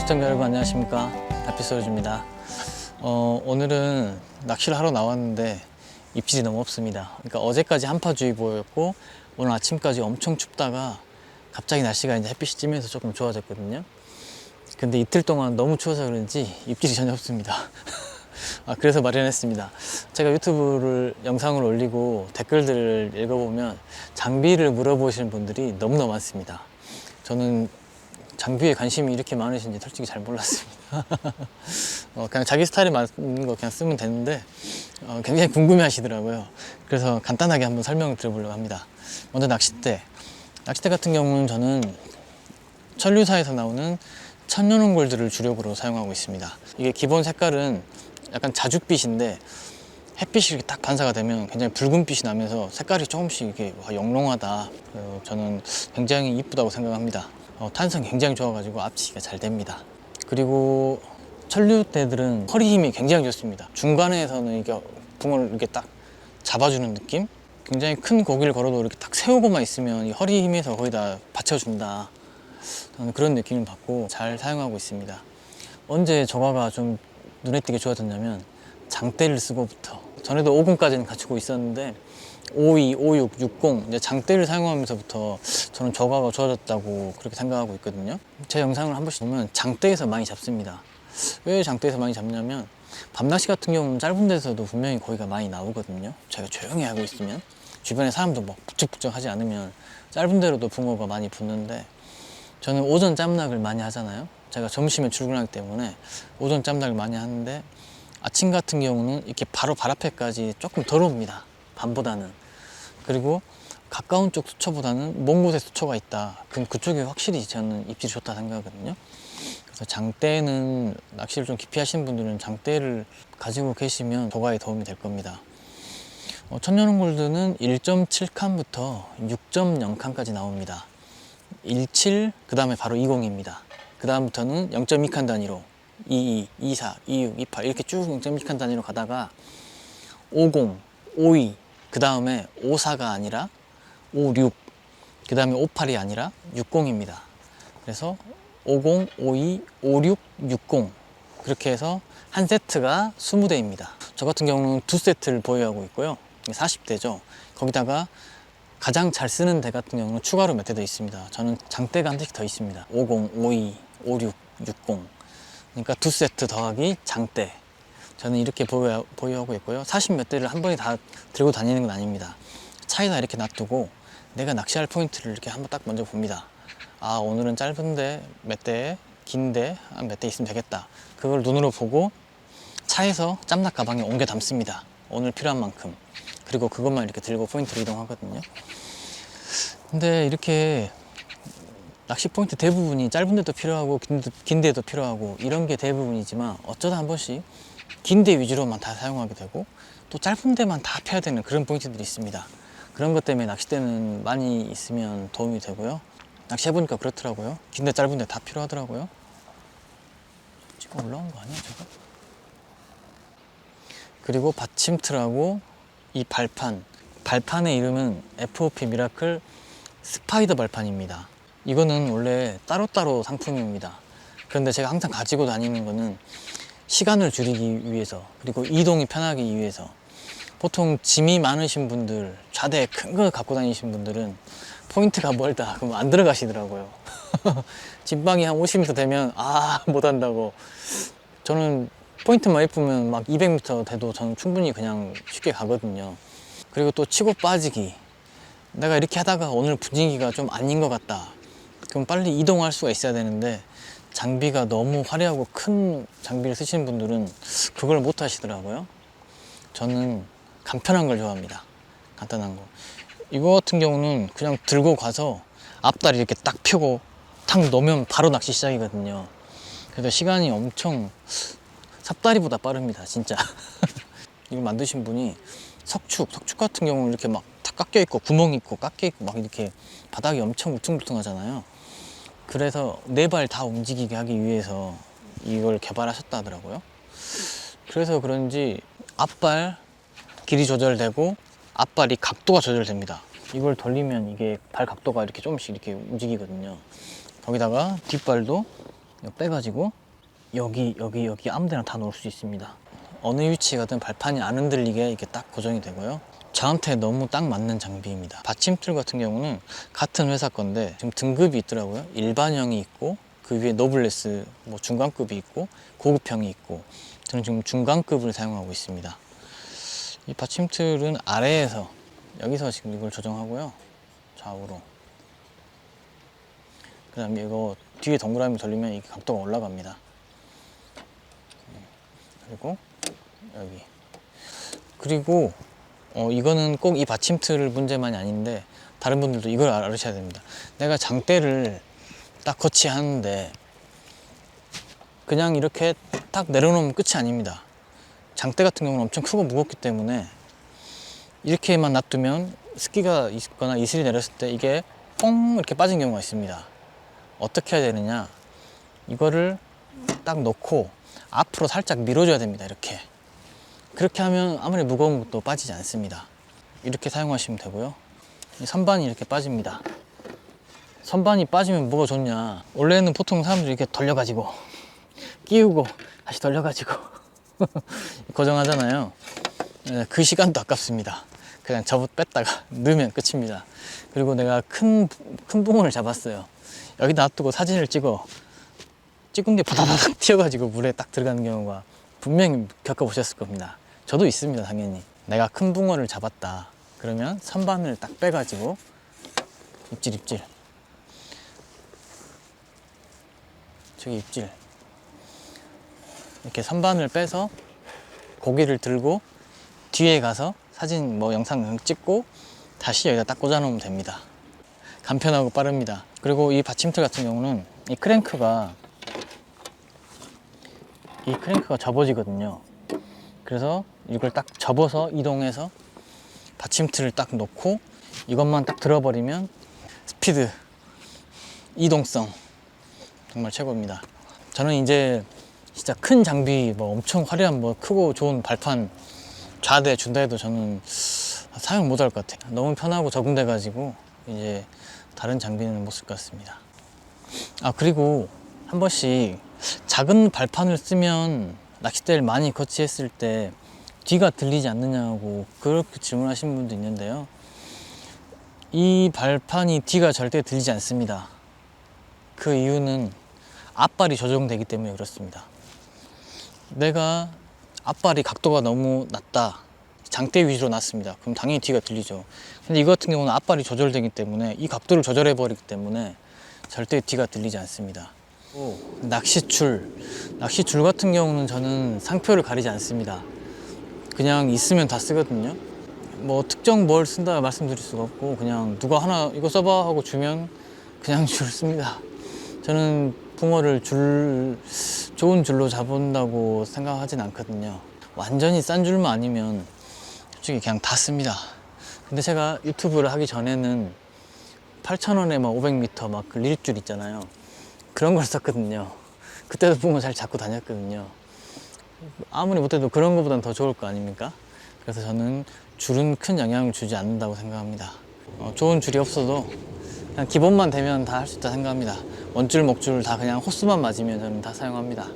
시청자 여러분 안녕하십니까, 닭피소리즈입니다. 오늘은 낚시를 하러 나왔는데 입질이 너무 없습니다. 그러니까 어제까지 한파주의보였고 오늘 아침까지 엄청 춥다가 갑자기 날씨가 이제 햇빛이 찌면서 조금 좋아졌거든요. 근데 이틀 동안 너무 추워서 그런지 입질이 전혀 없습니다. 그래서 마련했습니다. 제가 유튜브를 영상을 올리고 댓글들을 읽어보면 장비를 물어보시는 분들이 너무나 많습니다. 저는 장비에 관심이 이렇게 많으신지 솔직히 잘 몰랐습니다. 그냥 자기 스타일에 맞는 거 그냥 쓰면 되는데 굉장히 궁금해 하시더라고요. 그래서 간단하게 한번 설명을 드려보려고 합니다. 먼저 낚싯대 같은 경우는 저는 천류사에서 나오는 천연홍골드를 주력으로 사용하고 있습니다. 이게 기본 색깔은 약간 자줏빛인데 햇빛이 이렇게 딱 반사가 되면 굉장히 붉은빛이 나면서 색깔이 조금씩 이렇게 영롱하다. 저는 굉장히 이쁘다고 생각합니다. 탄성이 굉장히 좋아가지고 앞치기가 잘 됩니다. 그리고 천류대들은 허리 힘이 굉장히 좋습니다. 중간에서는 이게 붕어를 이렇게 딱 잡아주는 느낌? 굉장히 큰 고기를 걸어도 이렇게 딱 세우고만 있으면 이 허리 힘에서 거의 다 받쳐준다. 저는 그런 느낌을 받고 잘 사용하고 있습니다. 언제 저가가 좀 눈에 띄게 좋아졌냐면 장대를 쓰고부터, 전에도 50까지는 갖추고 있었는데 52, 56, 60 이제 장대를 사용하면서부터 저는 저가가 좋아졌다고 그렇게 생각하고 있거든요. 제 영상을 한 번씩 보면 장대에서 많이 잡습니다. 왜 장대에서 많이 잡냐면 밤낚시 같은 경우는 짧은 데서도 분명히 고기가 많이 나오거든요. 제가 조용히 하고 있으면, 주변에 사람도 막 북적북적 하지 않으면 짧은 데로도 붕어가 많이 붙는데, 저는 오전 짬낚을 많이 하잖아요. 제가 점심에 출근하기 때문에 오전 짬낚을 많이 하는데 아침 같은 경우는 이렇게 바로 발 앞에까지 조금 덜 옵니다, 밤보다는. 그리고 가까운 쪽 수초보다는 먼 곳에 수초가 있다, 그럼 그쪽이 확실히 저는 입질이 좋다 생각하거든요. 그래서 장대는 낚시를 좀 깊이 하시는 분들은 장대를 가지고 계시면 저가에 도움이 될 겁니다. 천연홍골드는 1.7칸부터 6.0칸까지 나옵니다. 17, 그 다음에 바로 20입니다. 그 다음부터는 0.2칸 단위로 22, 24, 26, 28 이렇게 쭉 0.2칸 단위로 가다가 50, 52, 그 다음에 54가 아니라 56, 그 다음에 58이 아니라 60입니다. 그래서 50, 52, 56, 60 그렇게 해서 한 세트가 20대입니다. 저 같은 경우는 두 세트를 보유하고 있고요. 40대죠. 거기다가 가장 잘 쓰는 대 같은 경우는 추가로 몇 대 더 있습니다. 저는 장대가 한 대씩 더 있습니다. 50, 52, 56, 60 그러니까 두 세트 더하기 장대, 저는 이렇게 보유하고 있고요. 40 몇 대를 한 번에 다 들고 다니는 건 아닙니다. 차에다 이렇게 놔두고 내가 낚시할 포인트를 이렇게 한번 딱 먼저 봅니다. 오늘은 짧은데 몇 대, 긴데 몇 대 있으면 되겠다. 그걸 눈으로 보고 차에서 짬낚 가방에 옮겨 담습니다. 오늘 필요한 만큼. 그리고 그것만 이렇게 들고 포인트를 이동하거든요. 근데 이렇게 낚시 포인트 대부분이 짧은 데도 필요하고 긴 데도 필요하고 이런 게 대부분이지만, 어쩌다 한 번씩 긴 데 위주로만 다 사용하게 되고 또 짧은 데만 다 펴야 되는 그런 포인트들이 있습니다. 그런 것 때문에 낚싯대는 많이 있으면 도움이 되고요. 낚시해보니까 그렇더라고요. 긴 데 짧은 데 다 필요하더라고요. 지금 올라온 거 아니야 제가? 그리고 받침틀하고 이 발판의 이름은 FOP 미라클 스파이더 발판입니다. 이거는 원래 따로따로 상품입니다. 그런데 제가 항상 가지고 다니는 거는 시간을 줄이기 위해서, 그리고 이동이 편하기 위해서. 보통 짐이 많으신 분들, 좌대 큰 거 갖고 다니신 분들은 포인트가 멀다 그럼 안 들어가시더라고요. 짐방이 한 50m 되면 못 한다고. 저는 포인트만 예쁘면 막 200m 돼도 저는 충분히 그냥 쉽게 가거든요. 그리고 또 치고 빠지기, 내가 이렇게 하다가 오늘 분위기가 좀 아닌 것 같다, 그럼 빨리 이동할 수가 있어야 되는데 장비가 너무 화려하고 큰 장비를 쓰시는 분들은 그걸 못 하시더라고요. 저는 간편한 걸 좋아합니다. 간단한 거. 이거 같은 경우는 그냥 들고 가서 앞다리 이렇게 딱 펴고 탁 놓으면 바로 낚시 시작이거든요. 그래서 시간이 엄청 삽다리보다 빠릅니다 진짜. 이거 만드신 분이 석축 같은 경우는 이렇게 막 다 깎여 있고 구멍이 있고 깎여 있고 막 이렇게 바닥이 엄청 울퉁불퉁하잖아요. 그래서 네 발 다 움직이게 하기 위해서 이걸 개발하셨다 하더라고요. 그래서 그런지 앞발 길이 조절되고 앞발이 각도가 조절됩니다. 이걸 돌리면 이게 발 각도가 이렇게 조금씩 이렇게 움직이거든요. 거기다가 뒷발도 이거 빼가지고 여기 아무데나 다 놓을 수 있습니다. 어느 위치 가든 발판이 안 흔들리게 이렇게 딱 고정이 되고요. 저한테 너무 딱 맞는 장비입니다. 받침틀 같은 경우는 같은 회사 건데 지금 등급이 있더라고요. 일반형이 있고 그 위에 노블레스 뭐 중간급이 있고 고급형이 있고, 저는 지금 중간급을 사용하고 있습니다. 이 받침틀은 아래에서 여기서 지금 이걸 조정하고요. 좌우로. 그 다음에 이거 뒤에 동그라미 돌리면 이게 각도가 올라갑니다. 그리고 여기. 그리고 이거는 꼭 이 받침틀 문제만이 아닌데 다른 분들도 이걸 알으셔야 됩니다. 내가 장대를 딱 거치하는데 그냥 이렇게 딱 내려놓으면 끝이 아닙니다. 장대 같은 경우는 엄청 크고 무겁기 때문에 이렇게만 놔두면 습기가 있거나 이슬이 내렸을 때 이게 뻥 이렇게 빠진 경우가 있습니다. 어떻게 해야 되느냐, 이거를 딱 놓고 앞으로 살짝 밀어줘야 됩니다. 이렇게. 그렇게 하면 아무리 무거운 것도 빠지지 않습니다. 이렇게 사용하시면 되고요. 선반이 이렇게 빠집니다. 선반이 빠지면 뭐가 좋냐, 원래는 보통 사람들이 이렇게 돌려가지고 끼우고 다시 돌려가지고 고정하잖아요. 그 시간도 아깝습니다. 그냥 접어 뺐다가 넣으면 끝입니다. 그리고 내가 큰 붕어를 잡았어요. 여기다 놔두고 사진을 찍은 게 바다바닥 튀어가지고 물에 딱 들어가는 경우가 분명히 겪어보셨을 겁니다. 저도 있습니다. 당연히 내가 큰 붕어를 잡았다 그러면 선반을 딱 빼가지고 입질 저기 입질 이렇게 선반을 빼서 고기를 들고 뒤에 가서 사진 뭐 영상 찍고 다시 여기다 딱 꽂아 놓으면 됩니다. 간편하고 빠릅니다. 그리고 이 받침틀 같은 경우는 이 크랭크가 접어지거든요. 그래서 이걸 딱 접어서 이동해서 받침틀을 딱 놓고 이것만 딱 들어버리면 스피드, 이동성 정말 최고입니다. 저는 이제 진짜 큰 장비, 뭐 엄청 화려한 뭐 크고 좋은 발판 좌대 준다 해도 저는 사용 못 할 것 같아요. 너무 편하고 적응돼 가지고 이제 다른 장비는 못 쓸 것 같습니다. 그리고 한 번씩 작은 발판을 쓰면 낚싯대를 많이 거치했을 때 뒤가 들리지 않느냐고 그렇게 질문하시는 분도 있는데요. 이 발판이 뒤가 절대 들리지 않습니다. 그 이유는 앞발이 조정되기 때문에 그렇습니다. 내가 앞발이 각도가 너무 낮다, 장대 위주로 놨습니다. 그럼 당연히 뒤가 들리죠. 근데 이거 같은 경우는 앞발이 조절되기 때문에 이 각도를 조절해 버리기 때문에 절대 뒤가 들리지 않습니다. 낚시줄 같은 경우는 저는 상표를 가리지 않습니다. 그냥 있으면 다 쓰거든요. 뭐 특정 뭘 쓴다 말씀드릴 수가 없고 그냥 누가 하나 이거 써봐 하고 주면 그냥 줄 씁니다. 저는 붕어를 좋은 줄로 잡은다고 생각하진 않거든요. 완전히 싼 줄만 아니면 솔직히 그냥 다 씁니다. 근데 제가 유튜브를 하기 전에는 8,000원에 막 500m 막 그 리립줄 있잖아요. 그런 걸 썼거든요. 그때도 붕어 잘 잡고 다녔거든요. 아무리 못해도 그런 것보단 더 좋을 거 아닙니까? 그래서 저는 줄은 큰 영향을 주지 않는다고 생각합니다. 좋은 줄이 없어도 그냥 기본만 되면 다 할 수 있다 생각합니다. 원줄, 목줄 다 그냥 호스만 맞으면 저는 다 사용합니다.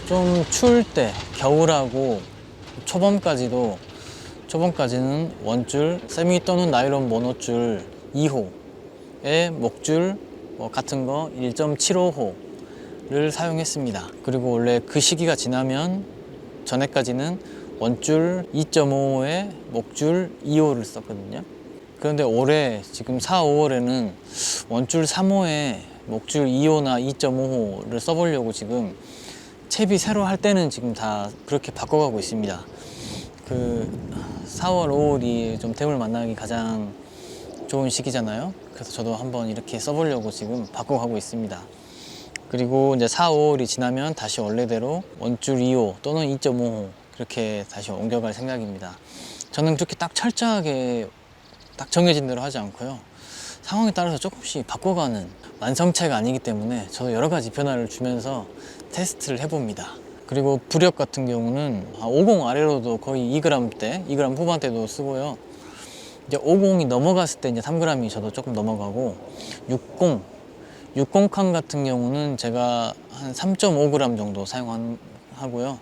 좀 추울 때, 겨울하고 초봄까지는 원줄, 세미 또는 나일론 모노줄 2호에 목줄 뭐 같은 거 1.75호를 사용했습니다. 그리고 원래 그 시기가 지나면 전에까지는 원줄 2.5호에 목줄 2호를 썼거든요. 그런데 올해 지금 4, 5월에는 원줄 3호에 목줄 2호나 2.5호를 써보려고 지금 채비 새로 할 때는 지금 다 그렇게 바꿔가고 있습니다. 그 4월, 5월이 좀 대물 만나기 가장 좋은 시기잖아요. 그래서 저도 한번 이렇게 써보려고 지금 바꿔가고 있습니다. 그리고 이제 4, 5월이 지나면 다시 원래대로 원줄 2호 또는 2.5호 그렇게 다시 옮겨갈 생각입니다. 저는 그렇게 딱 철저하게 딱 정해진 대로 하지 않고요. 상황에 따라서 조금씩 바꿔가는 완성체가 아니기 때문에 저도 여러 가지 변화를 주면서 테스트를 해봅니다. 그리고 부력 같은 경우는 50 아래로도 거의 2g대, 2g 후반대도 쓰고요. 이제 50이 넘어갔을 때 이제 3g이 저도 조금 넘어가고 60, 육공칸 같은 경우는 제가 한 3.5g 정도 사용하고요.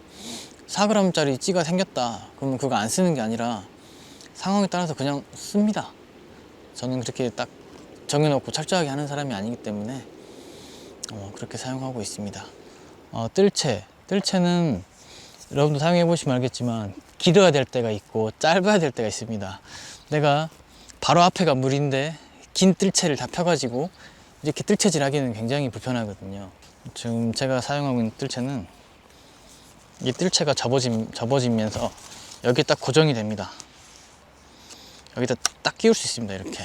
4g짜리 찌가 생겼다 그러면 그거 안 쓰는 게 아니라 상황에 따라서 그냥 씁니다. 저는 그렇게 딱 정해놓고 철저하게 하는 사람이 아니기 때문에 그렇게 사용하고 있습니다. 뜰채는 여러분도 사용해 보시면 알겠지만 길어야 될 때가 있고 짧아야 될 때가 있습니다. 내가 바로 앞에가 물인데 긴 뜰채를 다 펴가지고 이렇게 뜰채질 하기는 굉장히 불편하거든요. 지금 제가 사용하고 있는 뜰채는 이 뜰채가 접어지면서 여기 딱 고정이 됩니다. 여기다 딱 끼울 수 있습니다. 이렇게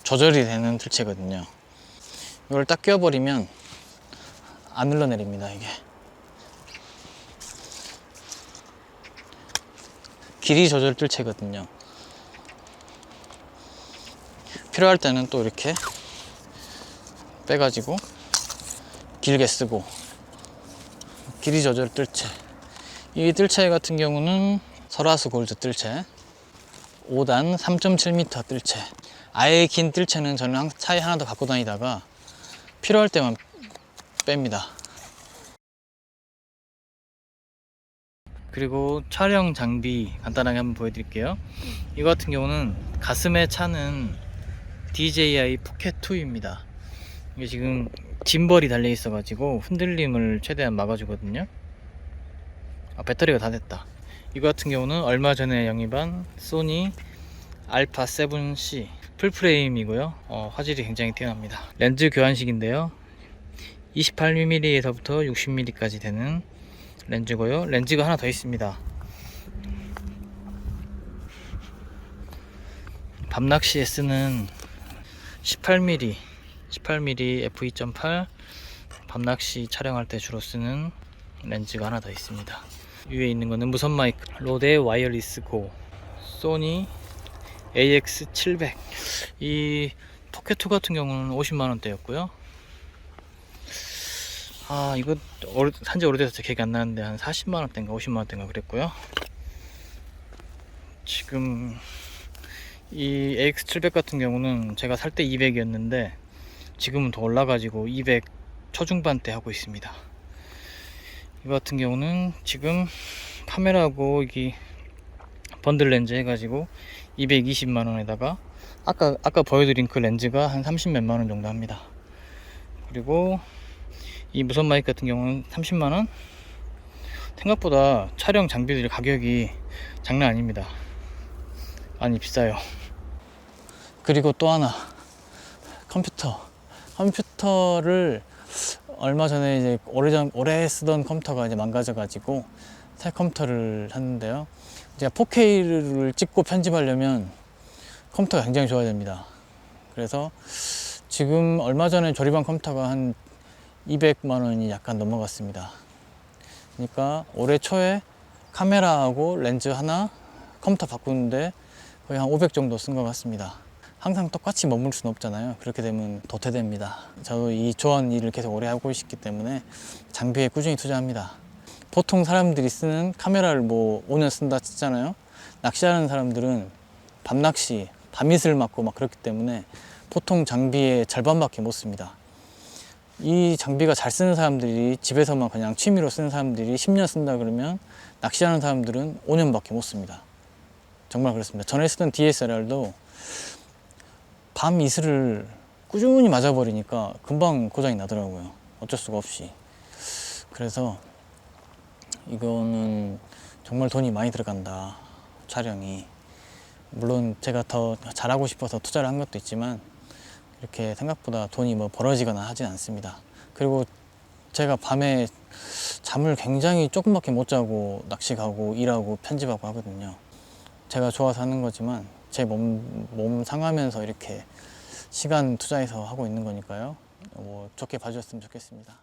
조절이 되는 뜰채거든요. 이걸 딱 끼워버리면 안 흘러내립니다. 이게 길이 조절 뜰채거든요. 필요할 때는 또 이렇게 빼가지고 길게 쓰고. 길이 조절 뜰채, 이 뜰채 같은 경우는 설화수 골드 뜰채 5단 3.7m 뜰채. 아예 긴 뜰채는 저는 차에 하나 더 갖고 다니다가 필요할 때만 뺍니다. 그리고 촬영 장비 간단하게 한번 보여드릴게요. 이거 같은 경우는 가슴에 차는 DJI 포켓2입니다. 이게 지금 짐벌이 달려 있어 가지고 흔들림을 최대한 막아주거든요. 배터리가 다 됐다. 이거 같은 경우는 얼마 전에 영입한 소니 알파 7C 풀프레임이고요. 화질이 굉장히 뛰어납니다. 렌즈 교환식인데요, 28mm에서부터 60mm까지 되는 렌즈고요. 렌즈가 하나 더 있습니다. 밤낚시에 쓰는 18mm f2.8 밤낚시 촬영할 때 주로 쓰는 렌즈가 하나 더 있습니다. 위에 있는 거는 무선 마이크 로데 와이어리스 고 소니 AX700. 이 포켓2 같은 경우는 50만원대였고요 이거 산지 오래돼서 기억이 안 나는데 한 40만원대인가 50만원대인가 그랬고요. 지금 이 AX700 같은 경우는 제가 살 때 200이었는데 지금은 더 올라가지고 200 초중반대 하고 있습니다. 이거 같은 경우는 지금 카메라하고 여기 번들 렌즈 해가지고 220만원에다가 아까 보여드린 그 렌즈가 한 30 몇만원 정도 합니다. 그리고 이 무선 마이크 같은 경우는 30만원. 생각보다 촬영 장비들 가격이 장난 아닙니다. 많이 비싸요. 그리고 또 하나, 컴퓨터를 얼마 전에 이제 오래 쓰던 컴퓨터가 이제 망가져가지고 새 컴퓨터를 샀는데요. 제가 4K를 찍고 편집하려면 컴퓨터가 굉장히 좋아야 됩니다. 그래서 지금 얼마 전에 조립한 컴퓨터가 한 200만 원이 약간 넘어갔습니다. 그러니까 올해 초에 카메라하고 렌즈 하나, 컴퓨터 바꾸는데 거의 한 500 정도 쓴 것 같습니다. 항상 똑같이 머물 수는 없잖아요. 그렇게 되면 도태됩니다. 저도 이 좋아하는 일을 계속 오래 하고 있기 때문에 장비에 꾸준히 투자합니다. 보통 사람들이 쓰는 카메라를 뭐 5년 쓴다 치잖아요. 낚시하는 사람들은 밤낚시, 밤이슬 맞고 막 그렇기 때문에 보통 장비의 절반밖에 못 씁니다. 이 장비가 잘 쓰는 사람들이, 집에서만 그냥 취미로 쓰는 사람들이 10년 쓴다 그러면 낚시하는 사람들은 5년밖에 못 씁니다. 정말 그렇습니다. 전에 쓰던 DSLR도 밤 이슬을 꾸준히 맞아버리니까 금방 고장이 나더라고요. 어쩔 수가 없이. 그래서 이거는 정말 돈이 많이 들어간다, 촬영이. 물론 제가 더 잘하고 싶어서 투자를 한 것도 있지만 이렇게 생각보다 돈이 뭐 벌어지거나 하진 않습니다. 그리고 제가 밤에 잠을 굉장히 조금밖에 못 자고 낚시 가고 일하고 편집하고 하거든요. 제가 좋아서 하는 거지만 제 몸 상하면서 이렇게 시간 투자해서 하고 있는 거니까요. 좋게 봐주셨으면 좋겠습니다.